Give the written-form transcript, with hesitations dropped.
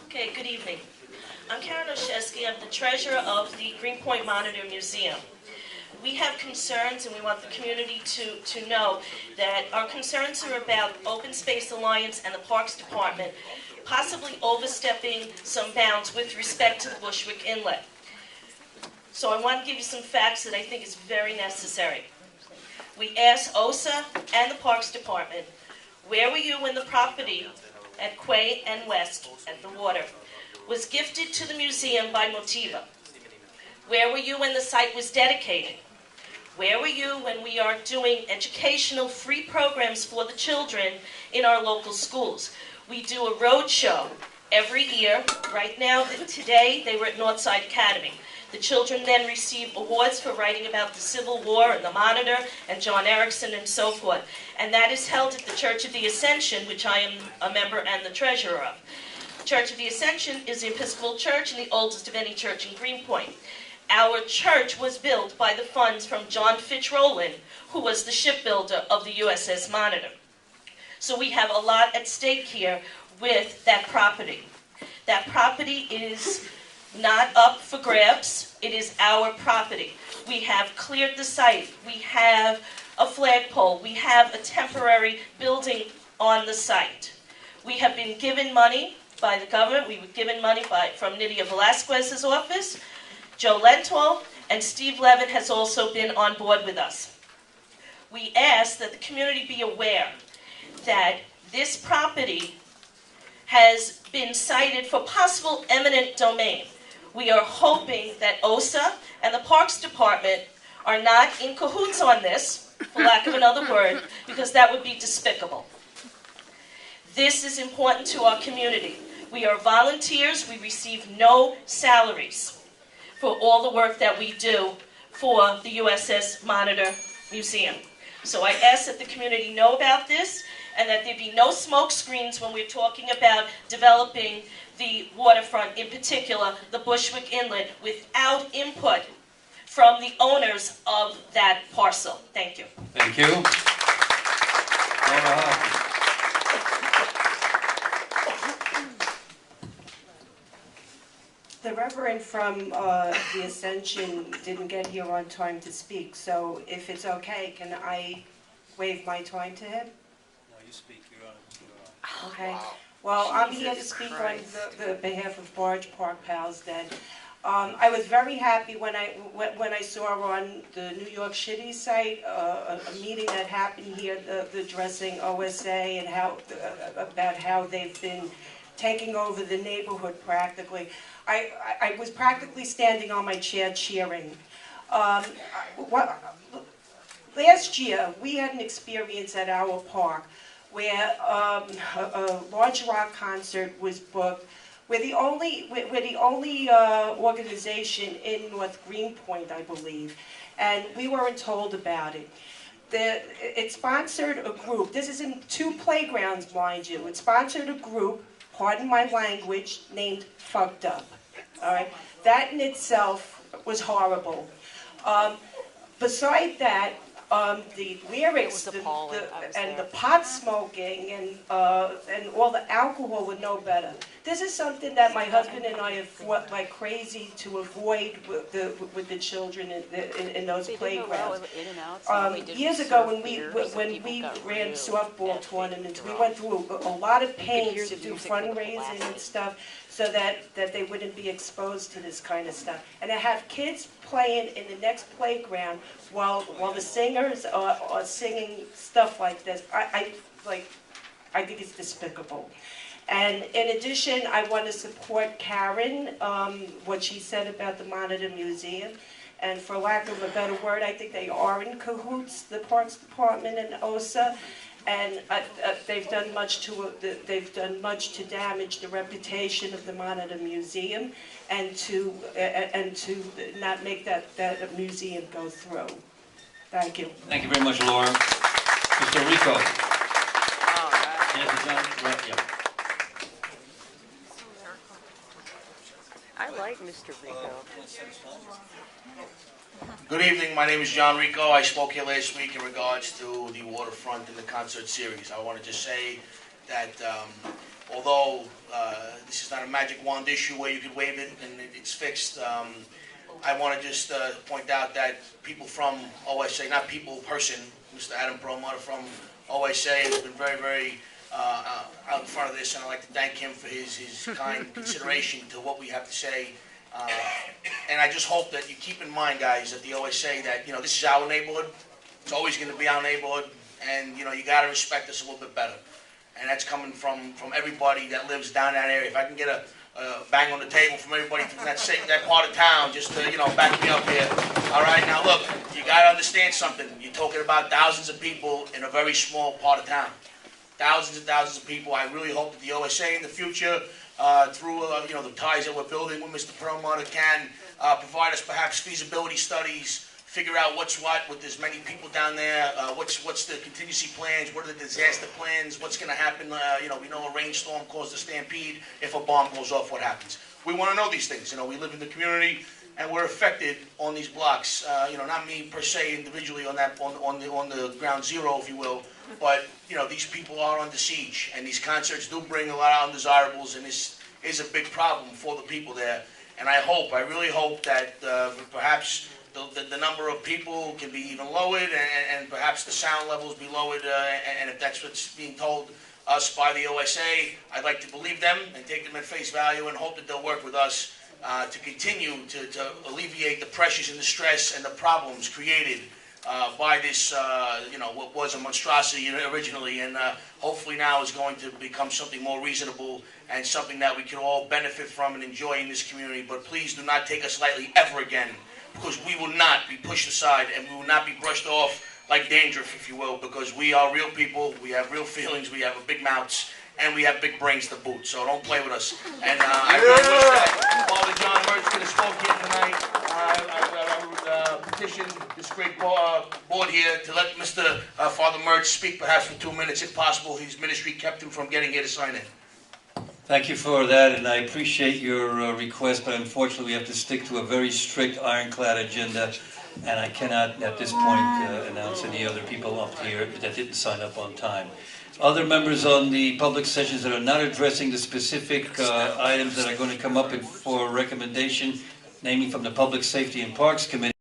Okay, good evening. I'm Karen Oshesky. I'm the treasurer of the Greenpoint Monitor Museum. We have concerns, and we want the community to know that our concerns are about Open Space Alliance and the Parks Department possibly overstepping some bounds with respect to the Bushwick Inlet. So I want to give you some facts that I think is very necessary. We asked OSA and the Parks Department, where were you when the property at Quay and West at the water was gifted to the museum by Motiva? Where were you when the site was dedicated? Where were you when we are doing educational free programs for the children in our local schools? We do a road show every year. Right now, today, they were at Northside Academy. The children then receive awards for writing about the Civil War and the Monitor and John Erickson and so forth. And that is held at the Church of the Ascension, which I am a member and the treasurer of. Church of the Ascension is the Episcopal Church and the oldest of any church in Greenpoint. Our church was built by the funds from John Fitch Rowland, who was the shipbuilder of the USS Monitor. So we have a lot at stake here with that property. That property is not up for grabs. It is our property. We have cleared the site. We have a flagpole. We have a temporary building on the site. We have been given money by the government. We were given money from Nydia Velasquez's office. Joe Lentwell and Steve Levin has also been on board with us. We ask that the community be aware that this property has been cited for possible eminent domain. We are hoping that OSA and the Parks Department are not in cahoots on this, for lack of another word, because that would be despicable. This is important to our community. We are volunteers. We receive no salaries for all the work that we do for the USS Monitor Museum. So I ask that the community know about this and that there be no smoke screens when we're talking about developing the waterfront, in particular the Bushwick Inlet, without input from the owners of that parcel. Thank you. Thank you. The Reverend from the Ascension didn't get here on time to speak, so if it's okay, can I waive my time to him? No, you speak. You're on. Okay. Well, I'm here to speak on the behalf of Barge Park Pals then. I was very happy when I saw on the New York City site a meeting that happened here addressing OSA and about how they've been taking over the neighborhood practically. I was practically standing on my chair cheering. Last year, we had an experience at our park where a large rock concert was booked. We're the only organization in North Greenpoint, I believe, and we weren't told about it. It sponsored a group. This is in 2 playgrounds, mind you. It sponsored a group, pardon my language, named Fucked Up. All right, that in itself was horrible. Beside that, the lyrics and the pot smoking and all the alcohol were no better. This is something that my husband and I have fought like crazy to avoid with the children in those playgrounds. Years ago, when we ran softball tournaments, we went through a lot of pains to do fundraising and stuff so that they wouldn't be exposed to this kind of stuff. And to have kids playing in the next playground while the singers are singing stuff like this, I think it's despicable. And in addition, I want to support Karen, what she said about the Monitor Museum. And for lack of a better word, I think they are in cahoots, the Parks Department and OSA. And they've done much to damage the reputation of the Monitor Museum, and to not make that museum go through. Thank you. Thank you very much, Laura. Mr. Rico. I like Mr. Rico. Good evening, my name is John Rico. I spoke here last week in regards to the waterfront and the concert series. I want to just say that although this is not a magic wand issue where you could wave it and it's fixed, I want to just point out that people from OSA, not people, person, Mr. Adam Perlmutter from OSA has been very, very out in front of this, and I'd like to thank him for his kind consideration to what we have to say. And I just hope that you keep in mind, guys, at the OSA that, you know, this is our neighborhood. It's always going to be our neighborhood, and, you know, you got to respect us a little bit better. And that's coming from everybody that lives down that area. If I can get a bang on the table from everybody from that part of town, just to, you know, back me up here. All right, now look, you got to understand something. You're talking about thousands of people in a very small part of town. Thousands and thousands of people. I really hope that the OSA in the future, through you know, the ties that we're building with Mr. Perlmutter, can provide us perhaps feasibility studies, figure out what's what with as many people down there, what's the contingency plans, what are the disaster plans, what's going to happen, you know, we know a rainstorm caused a stampede, if a bomb goes off, what happens? We want to know these things. You know, we live in the community and we're affected on these blocks, you know, not me per se individually on that, on the ground zero, if you will, but, you know, these people are under siege, and these concerts do bring a lot of undesirables, and this is a big problem for the people there. And I really hope that perhaps the number of people can be even lowered, and perhaps the sound levels be lowered, and if that's what's being told us by the OSA, I'd like to believe them and take them at face value and hope that they'll work with us to continue to alleviate the pressures and the stress and the problems created by this, you know, what was a monstrosity originally, and hopefully now is going to become something more reasonable and something that we can all benefit from and enjoy in this community. But please do not take us lightly ever again, because we will not be pushed aside and we will not be brushed off like dandruff, if you will, because we are real people, we have real feelings, we have a big mouths, and we have big brains to boot, so don't play with us. And I really wish that Father John Mertz could have spoke here tonight. I would petition this great board here to let Mr. Father Mertz speak perhaps for 2 minutes, if possible. His ministry kept him from getting here to sign in. Thank you for that, and I appreciate your request, but unfortunately we have to stick to a very strict ironclad agenda, and I cannot at this point announce any other people up here that didn't sign up on time. Other members on the public sessions that are not addressing the specific items that are going to come up for recommendation, namely from the Public Safety and Parks Committee.